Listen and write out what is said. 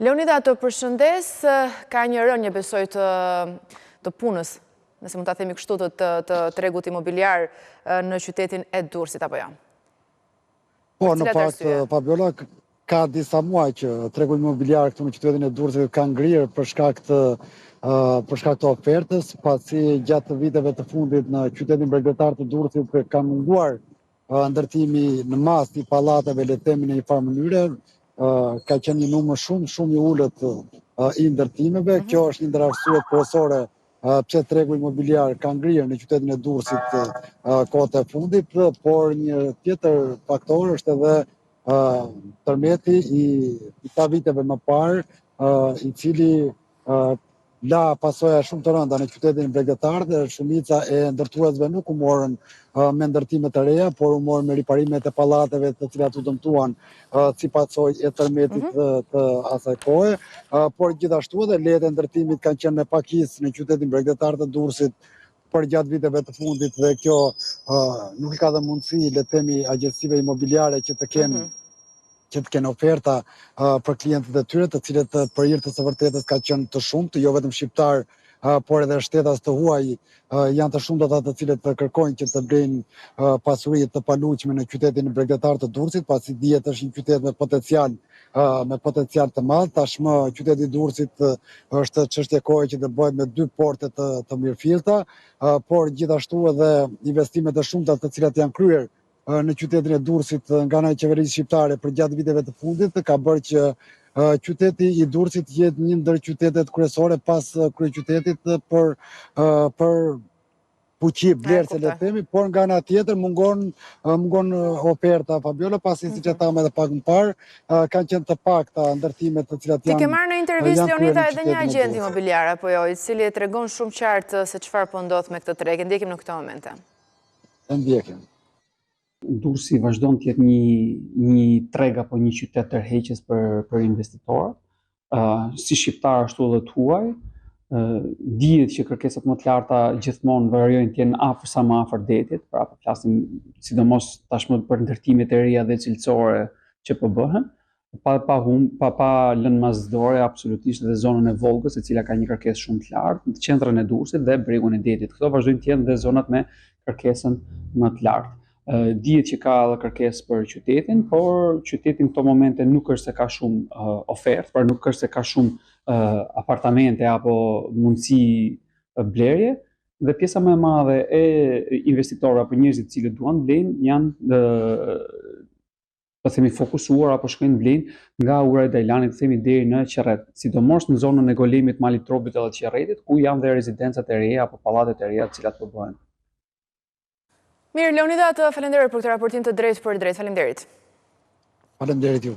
Leonida, të përshëndes, ka një rënje besoj të punës, nëse mund të themi kështu të tregut imobiliar në qytetin e Durrësit, apo ja? Po, në fakt, Fabiola, ka disa muaj që tregu imobiliar këtu në qytetin e Durrësit ka ngrirë për shkak të ofertës, pasi gjatë viteve të fundit në qytetin mbretërar të Durrësit ka munguar ndërtimi në mas i pallateve, le të themi në një farë mënyre, ka qenë një numër shumë i ulët i ndërtimeve. Kjo është një ndër arsyet kryesore pse tregu imobiliar ka ngrirë në qytetin e Durrësit kohët e fundit, por një tjetër faktor është edhe tërmeti i ta viteve më parë, i cili la pasoja shumë të rënda në qytetin mbretërar dhe shumica e ndërtuesve nuk u morën me ndërtime të reja, por u morën me riparimet e pallateve të cilat u dëmtuan si pasojë e tërmetit të asaj kohe, por gjithashtu edhe lejet e ndërtimit kanë qenë me pakisë në qytetin mbretërar të Durrësit për gjatë viteve të fundit, dhe kjo nuk i ka dhënë mundësi, le të themi, agjencive imobiliare që të kenë oferta për klientët e tyre, të cilët për hir të së vërtetës ka qenë të shumtë, jo vetëm shqiptar, por edhe shtetas të huaj janë të shumtë ata të cilët kërkojnë që të blejnë pasuri të paluajtshme në qytetin mbretërar të Durrësit, pasi dihet është një qytet me potencial të madh. Tashmë qyteti i Durrësit është çështje kohe që të bëhet me 2 porte të mirëfillta, por gjithashtu edhe investimet e shumta të cilat janë kryer në qytetin e Durrësit nga ana e qeverisë shqiptare për gjatë viteve të fundit, ka bërë që qyteti i Durrësit jetë një ndër qytetet kryesore pas kryeqytetit për fuqi vlerëse, le të themi, por nga ana tjetër mungon oferta, Fabiola, pasi siç e thamë edhe pak më parë, kanë qenë të pakta ndërtimet të cilat janë. Ti ke marrë në intervistë, Leonida, edhe një agent imobiliar apo jo, i cili e tregon shumë qartë se çfarë po ndodh me këtë treg. E ndjekim në këto momente. E ndjekim. Durrësi vazhdon të jetë një treg apo një qytet tërheqës për investitorët. Si shqiptar ashtu edhe të huaj, dihet që kërkesat më të larta gjithmonë varojnë të jenë sa më afër detit, pra po flasim sidomos tashmë për ndërtimet e reja dhe cilësore që po bëhen, pa lënë masdore absolutisht edhe zonën e Volgës, e cila ka një kërkesë shumë të lartë, qendrën e Durrësit dhe bregun e detit. Këto vazhdojnë të jenë dhe zonat me kërkesën më të lartë. Dihet që ka edhe kërkesë për qytetin, por qyteti në këto momente nuk është se ka shumë ofertë, pra nuk është se ka shumë apartamente apo mundësi blerje, dhe pjesa më e madhe e investitorëve apo njerëzit që duan blejnë janë po themi fokusuar apo shkojnë blejnë nga ura e Dajlanit, themi deri në Qerret, sidomos në zonën e Golemit, Malit Tropit edhe Qerretit, ku janë dhe rezidencat e reja apo pallatet e reja të cilat po bëhen. Mirë, Leonida, të falenderoj për këtë raportim të drejtë për drejtë. Faleminderit. Faleminderit ju.